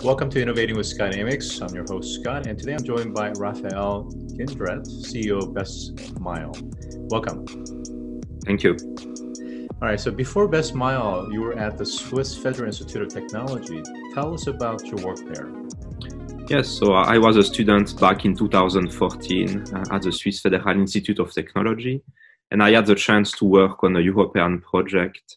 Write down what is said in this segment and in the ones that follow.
Welcome to Innovating with Scott Amyx. I'm your host, Scott, and today I'm joined by Raphaël Gindrat, CEO of Bestmile. Welcome. Thank you. All right, so before Bestmile, you were at the Swiss Federal Institute of Technology. Tell us about your work there. Yes, so I was a student back in 2014 at the Swiss Federal Institute of Technology, and I had the chance to work on a European project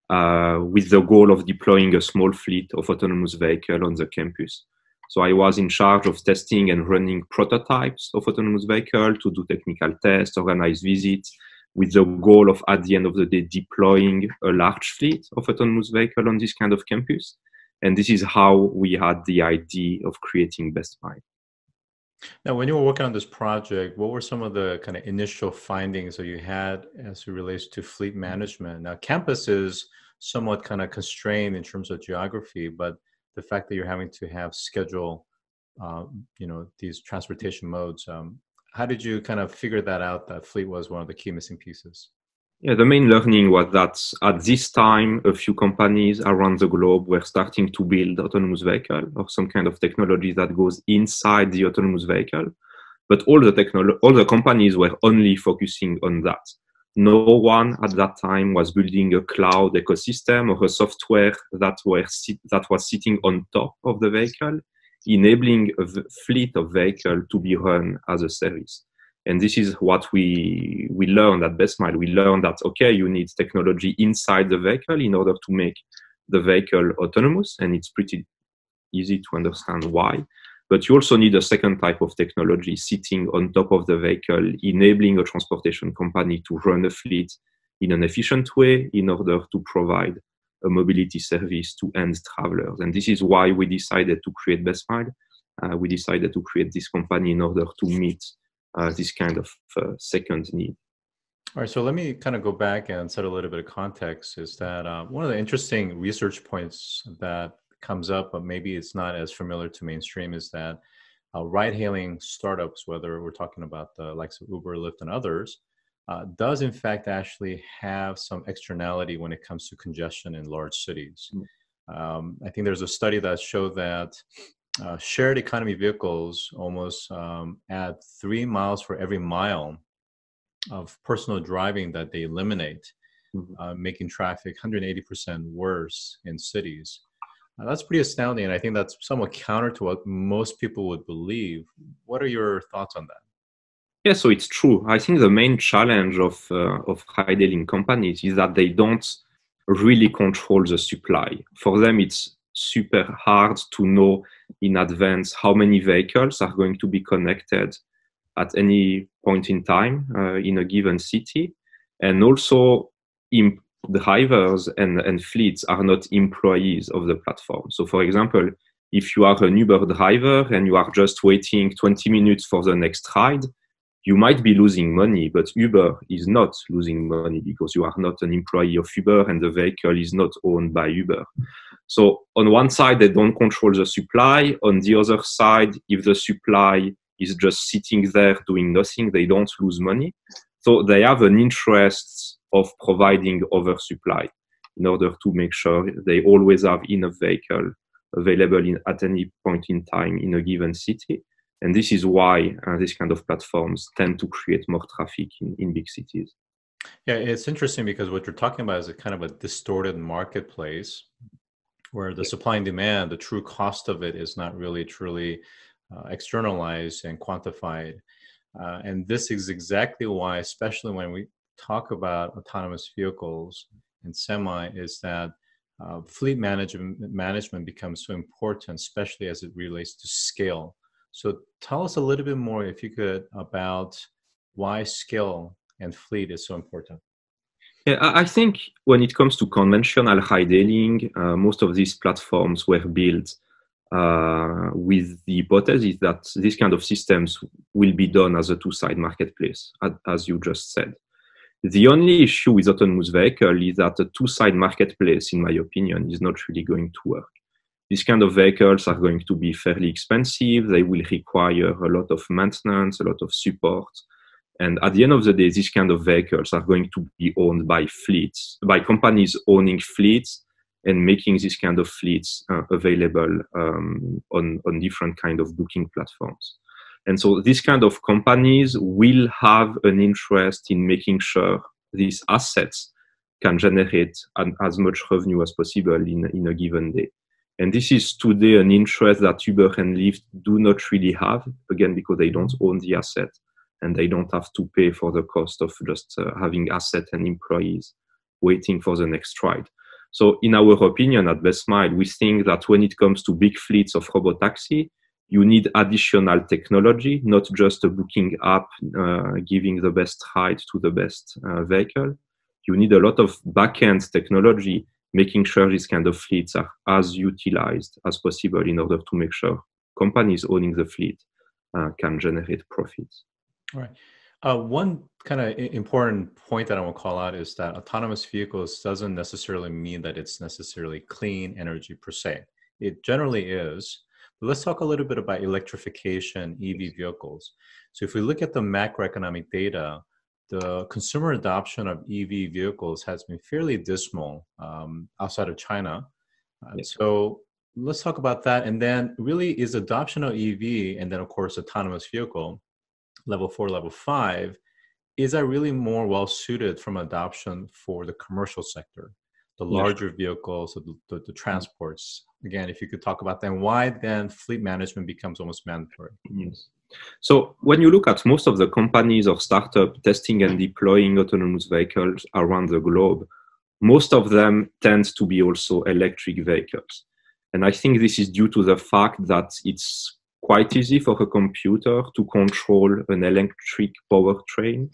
with the goal of deploying a small fleet of autonomous vehicles on the campus. So I was in charge of testing and running prototypes of autonomous vehicles to do technical tests, organize visits, with the goal of, at the end of the day, deploying a large fleet of autonomous vehicles on this kind of campus. And this is how we had the idea of creating Bestmile. Now, when you were working on this project, what were some of the kind of initial findings that you had as it relates to fleet management? Now, campus is somewhat kind of constrained in terms of geography, but the fact that you're having to have schedule, these transportation modes, how did you kind of figure that out, that fleet was one of the key missing pieces? Yeah, the main learning was that at this time, a few companies around the globe were starting to build autonomous vehicle or some kind of technology that goes inside the autonomous vehicle. But all the companies were only focusing on that. No one at that time was building a cloud ecosystem or a software that was sitting on top of the vehicle, enabling a fleet of vehicles to be run as a service. And this is what we learned at Bestmile. We learned that, okay, you need technology inside the vehicle in order to make the vehicle autonomous, and it's pretty easy to understand why. But you also need a second type of technology sitting on top of the vehicle, enabling a transportation company to run a fleet in an efficient way in order to provide a mobility service to end travelers. And this is why we decided to create Bestmile. We decided to create this company in order to meet this kind of second need. All right, so let me kind of go back and set a little bit of context. Is that one of the interesting research points that comes up, but maybe it's not as familiar to mainstream, is that ride-hailing startups, whether we're talking about the likes of Uber, Lyft, and others, does in fact actually have some externality when it comes to congestion in large cities. I think there's a study that showed that shared economy vehicles almost add 3 miles for every mile of personal driving that they eliminate, making traffic 180% worse in cities. That's pretty astounding, and I think that's somewhat counter to what most people would believe. What are your thoughts on that? Yeah, so it's true. I think the main challenge of ride-hailing companies is that they don't really control the supply. For them, it's super hard to know in advance how many vehicles are going to be connected at any point in time in a given city. And also, drivers and fleets are not employees of the platform. So for example, if you are an Uber driver and you are just waiting 20 minutes for the next ride, you might be losing money, but Uber is not losing money because you are not an employee of Uber and the vehicle is not owned by Uber. So on one side, they don't control the supply. On the other side, if the supply is just sitting there doing nothing, they don't lose money. So they have an interest of providing oversupply in order to make sure they always have enough vehicle available at any point in time in a given city. And this is why these kind of platforms tend to create more traffic in big cities. Yeah, it's interesting because what you're talking about is a kind of a distorted marketplace where the supply and demand, the true cost of it is not really truly externalized and quantified. And this is exactly why, especially when we talk about autonomous vehicles and semi, is that fleet management becomes so important, especially as it relates to scale. So tell us a little bit more, if you could, about why scale and fleet is so important. Yeah, I think when it comes to conventional ride-hailing, most of these platforms were built with the hypothesis that these kind of systems will be done as a two-side marketplace, as you just said. The only issue with autonomous vehicle is that a two-side marketplace, in my opinion, is not really going to work. These kind of vehicles are going to be fairly expensive. They will require a lot of maintenance, a lot of support. And at the end of the day, these kind of vehicles are going to be owned by fleets, by companies owning fleets and making this kind of fleets available on different kind of booking platforms. And so these kind of companies will have an interest in making sure these assets can generate as much revenue as possible in a given day. And this is today an interest that Uber and Lyft do not really have, again, because they don't own the asset and they don't have to pay for the cost of just having asset and employees waiting for the next ride. So in our opinion at Bestmile, we think that when it comes to big fleets of robotaxi, you need additional technology, not just a booking app giving the best ride to the best vehicle. You need a lot of back-end technology, making sure these kind of fleets are as utilized as possible in order to make sure companies owning the fleet can generate profits. All right. One kind of important point that I want to call out is that autonomous vehicles doesn't necessarily mean that it's necessarily clean energy per se. It generally is. But let's talk a little bit about electrification, EV vehicles. So if we look at the macroeconomic data, the consumer adoption of EV vehicles has been fairly dismal outside of China. So let's talk about that. And then really is adoption of EV and then of course autonomous vehicle, level 4, level 5, is that really more well suited from adoption for the commercial sector, the larger vehicles, the transports? Again, if you could talk about that, and why then fleet management becomes almost mandatory. Yes. So when you look at most of the companies or startups testing and deploying autonomous vehicles around the globe, most of them tend to be also electric vehicles. And I think this is due to the fact that it's quite easy for a computer to control an electric powertrain,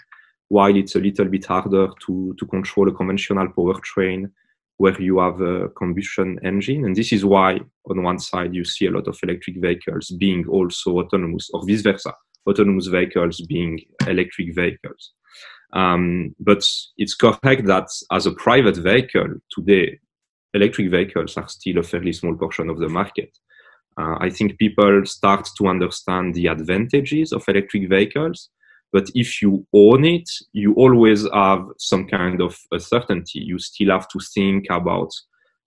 while it's a little bit harder to control a conventional powertrain where you have a combustion engine. And this is why, on one side, you see a lot of electric vehicles being also autonomous, or vice versa, autonomous vehicles being electric vehicles. But it's correct that as a private vehicle today, electric vehicles are still a fairly small portion of the market. I think people start to understand the advantages of electric vehicles, but if you own it, you always have some kind of uncertainty. You still have to think about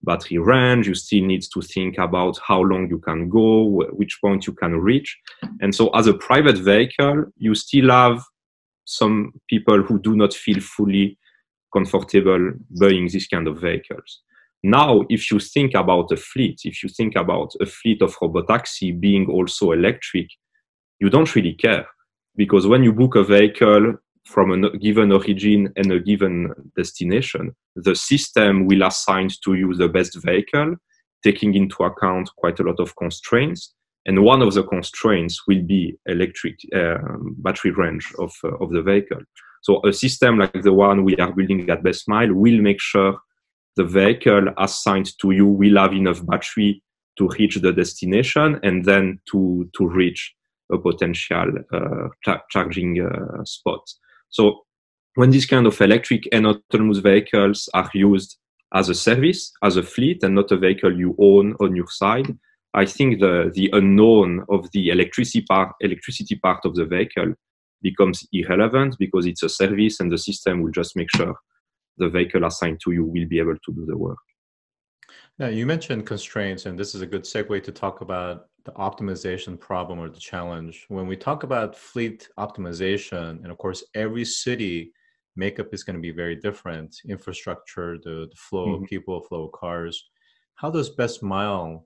battery range. You still need to think about how long you can go, which point you can reach. And so as a private vehicle, you still have some people who do not feel fully comfortable buying this kind of vehicles. Now, if you think about a fleet, if you think about a fleet of robotaxi being also electric, you don't really care. Because when you book a vehicle from a given origin and a given destination, the system will assign to you the best vehicle, taking into account quite a lot of constraints. And one of the constraints will be electric battery range of the vehicle. So a system like the one we are building at Bestmile will make sure the vehicle assigned to you will have enough battery to reach the destination and then to reach a potential charging spot. So when these kind of electric and autonomous vehicles are used as a service, as a fleet, and not a vehicle you own on your side, I think the unknown of the electricity part of the vehicle becomes irrelevant, because it's a service and the system will just make sure the vehicle assigned to you will be able to do the work. Now, you mentioned constraints, and this is a good segue to talk about the optimization problem or the challenge. When we talk about fleet optimization, and of course, every city makeup is going to be very different, infrastructure, the flow of people, flow of cars. How does Bestmile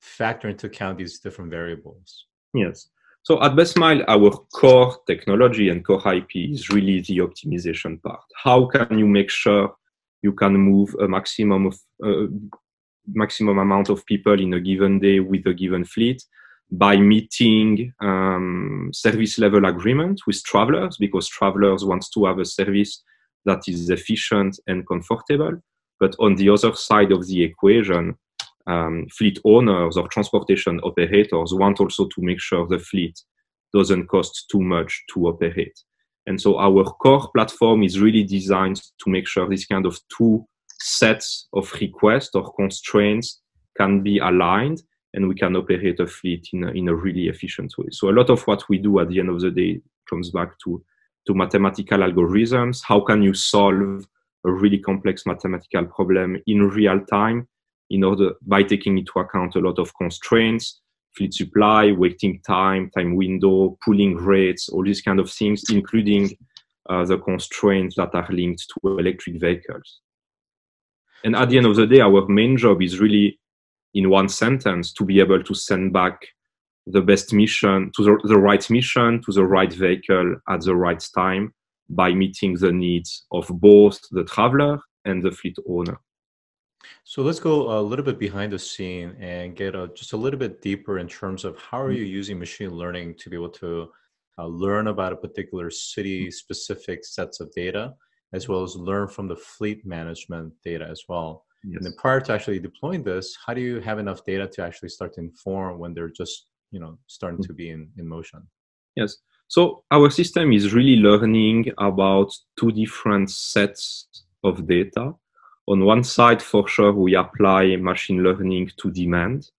factor into account these different variables? Yes. So at Bestmile, our core technology and core IP is really the optimization part. How can you make sure you can move a maximum amount of people in a given day with a given fleet by meeting service level agreement with travelers, because travelers want to have a service that is efficient and comfortable. But on the other side of the equation, fleet owners or transportation operators want also to make sure the fleet doesn't cost too much to operate. And so our core platform is really designed to make sure this kind of two sets of requests or constraints can be aligned, and we can operate a fleet in a really efficient way. So a lot of what we do at the end of the day comes back to mathematical algorithms. How can you solve a really complex mathematical problem in real time by taking into account a lot of constraints, fleet supply, waiting time, time window, pooling rates, all these kind of things, including the constraints that are linked to electric vehicles. And at the end of the day, our main job is really, in one sentence, to be able to send back the best mission to the right mission to the right vehicle at the right time by meeting the needs of both the traveler and the fleet owner. So let's go a little bit behind the scene and get just a little bit deeper in terms of how are you using machine learning to be able to learn about a particular city-specific sets of data, as well as learn from the fleet management data as well. Yes. And then prior to actually deploying this, how do you have enough data to actually start to inform when they're just starting to be in motion? Yes. So our system is really learning about two different sets of data. On one side, for sure, we apply machine learning to demand.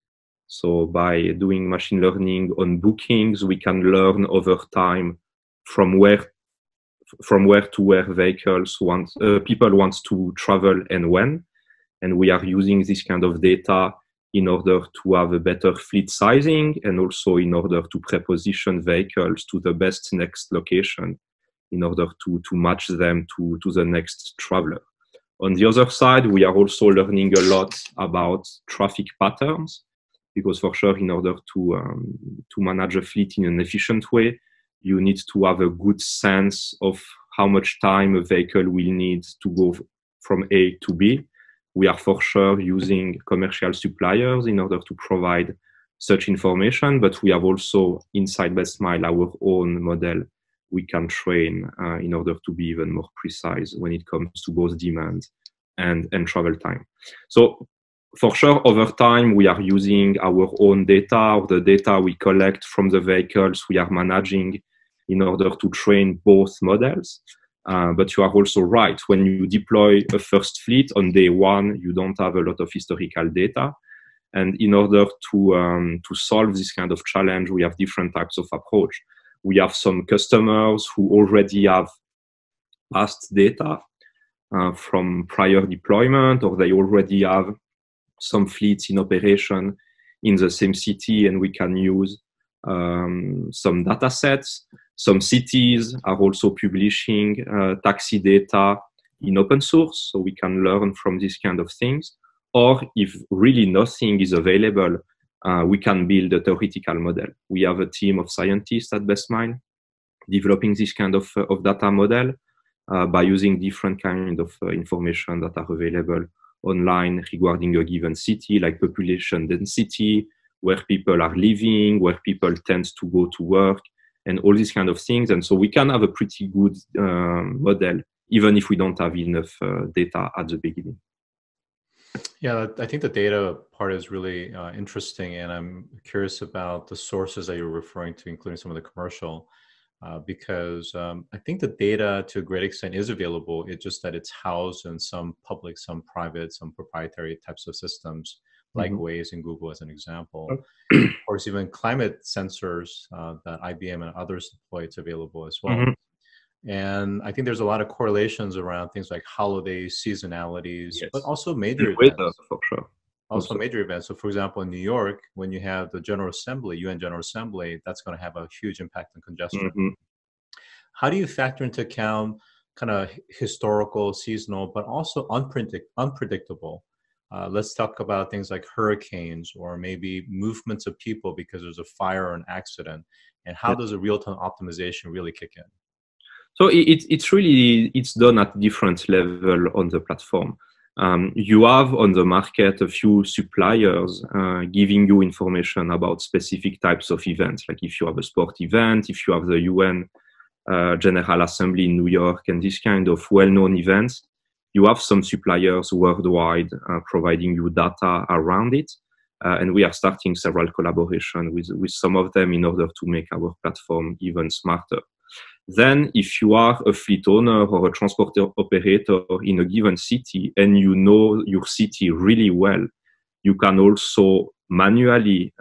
So by doing machine learning on bookings, we can learn over time from where to where people want to travel and when. And we are using this kind of data in order to have a better fleet sizing and also in order to preposition vehicles to the best next location in order to match them to the next traveler. On the other side, we are also learning a lot about traffic patterns, because for sure, in order to manage a fleet in an efficient way, you need to have a good sense of how much time a vehicle will need to go from A to B. We are for sure using commercial suppliers in order to provide such information, but we have also inside Bestmile our own model we can train in order to be even more precise when it comes to both demand and travel time. So for sure, over time, we are using our own data or the data we collect from the vehicles we are managing in order to train both models. But you are also right. When you deploy a first fleet on day one, you don't have a lot of historical data. And in order to solve this kind of challenge, we have different types of approach. We have some customers who already have past data from prior deployment, or they already have some fleets in operation in the same city, and we can use some data sets. Some cities are also publishing taxi data in open source, so we can learn from these kind of things. Or if really nothing is available, we can build a theoretical model. We have a team of scientists at Bestmile developing this kind of data model by using different kind of information that are available online regarding a given city, like population density, where people are living, where people tend to go to work, and all these kind of things. And so we can have a pretty good model, even if we don't have enough data at the beginning. Yeah, I think the data part is really interesting, and I'm curious about the sources that you're referring to, including some of the commercial, because I think the data to a great extent is available. It's just that it's housed in some public, some private, some proprietary types of systems, like Waze and Google as an example. Of course, even climate sensors that IBM and others deploy, it's available as well. And I think there's a lot of correlations around things like holidays, seasonalities, yes, but also major events. For sure. Also major events. So for example, in New York, when you have the General Assembly, UN General Assembly, that's going to have a huge impact on congestion. How do you factor into account kind of historical, seasonal, but also unpredictable? Let's talk about things like hurricanes or maybe movements of people because there's a fire or an accident. And how does a real-time optimization really kick in? So it's done at different level on the platform. You have on the market a few suppliers giving you information about specific types of events, like if you have a sport event, if you have the UN General Assembly in New York, and this kind of well-known events. You have some suppliers worldwide providing you data around it, and we are starting several collaboration with some of them in order to make our platform even smarter. Then, if you are a fleet owner or a transport operator in a given city and you know your city really well, you can also manually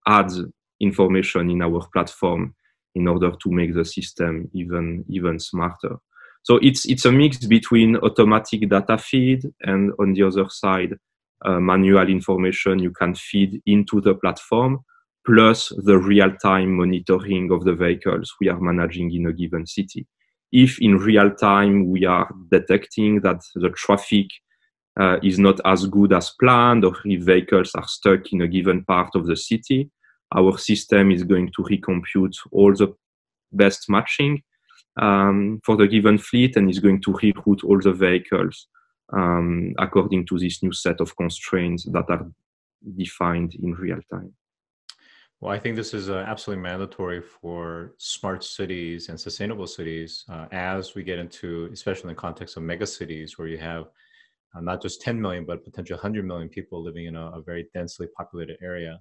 add information in our platform in order to make the system even smarter. So it's a mix between automatic data feed and on the other side, manual information you can feed into the platform, plus the real-time monitoring of the vehicles we are managing in a given city. If in real time we are detecting that the traffic is not as good as planned, or if vehicles are stuck in a given part of the city, our system is going to recompute all the best matching for the given fleet, and is going to reroute all the vehicles according to this new set of constraints that are defined in real time. Well, I think this is absolutely mandatory for smart cities and sustainable cities as we get into, especially in the context of mega cities, where you have not just 10 million, but potentially 100 million people living in a very densely populated area.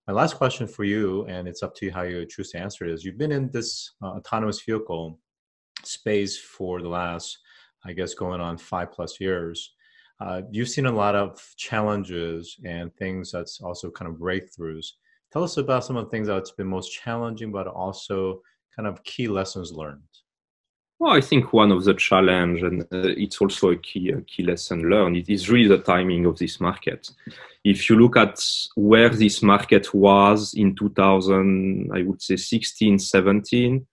My last question for you, and it's up to you how you choose to answer it, is you've been in this autonomous vehicle space for the last, I guess, going on 5+ years. You've seen a lot of challenges and things that's also kind of breakthroughs. Tell us about some of the things that's been most challenging, but also kind of key lessons learned. Well, I think one of the challenge, and it's also a key lesson learned, it is really the timing of this market. If you look at where this market was in 2000, I would say 16, 17,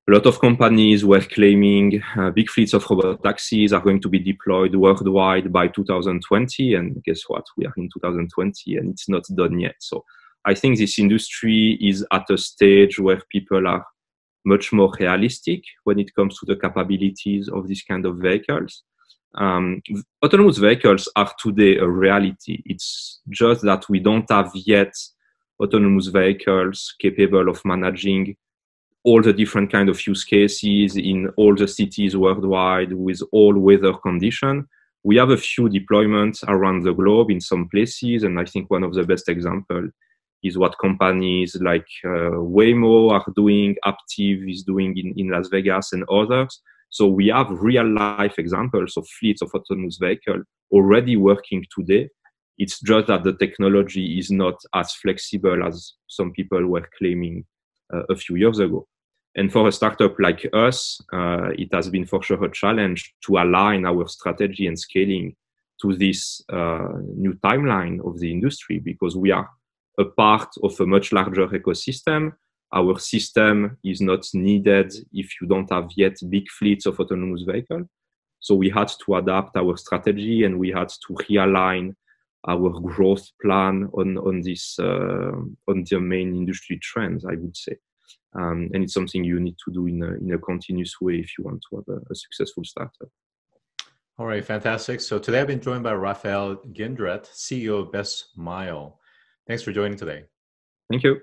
a lot of companies were claiming big fleets of robot taxis are going to be deployed worldwide by 2020. And guess what? We are in 2020 and it's not done yet. So I think this industry is at a stage where people are much more realistic when it comes to the capabilities of this kind of vehicles. Autonomous vehicles are today a reality. It's just that we don't have yet autonomous vehicles capable of managing all the different kind of use cases in all the cities worldwide with all weather conditions. We have a few deployments around the globe in some places, and I think one of the best examples is what companies like Waymo are doing, Aptiv is doing in Las Vegas, and others. So we have real life examples of fleets of autonomous vehicles already working today. It's just that the technology is not as flexible as some people were claiming a few years ago. And for a startup like us, it has been for sure a challenge to align our strategy and scaling to this new timeline of the industry, because we are a part of a much larger ecosystem. Our system is not needed if you don't have yet big fleets of autonomous vehicles. So we had to adapt our strategy, and we had to realign our growth plan on the main industry trends, I would say. And it's something you need to do in a continuous way if you want to have a successful startup. All right, fantastic. So today I've been joined by Raphaël Gindrat, CEO of Bestmile. Thanks for joining today. Thank you.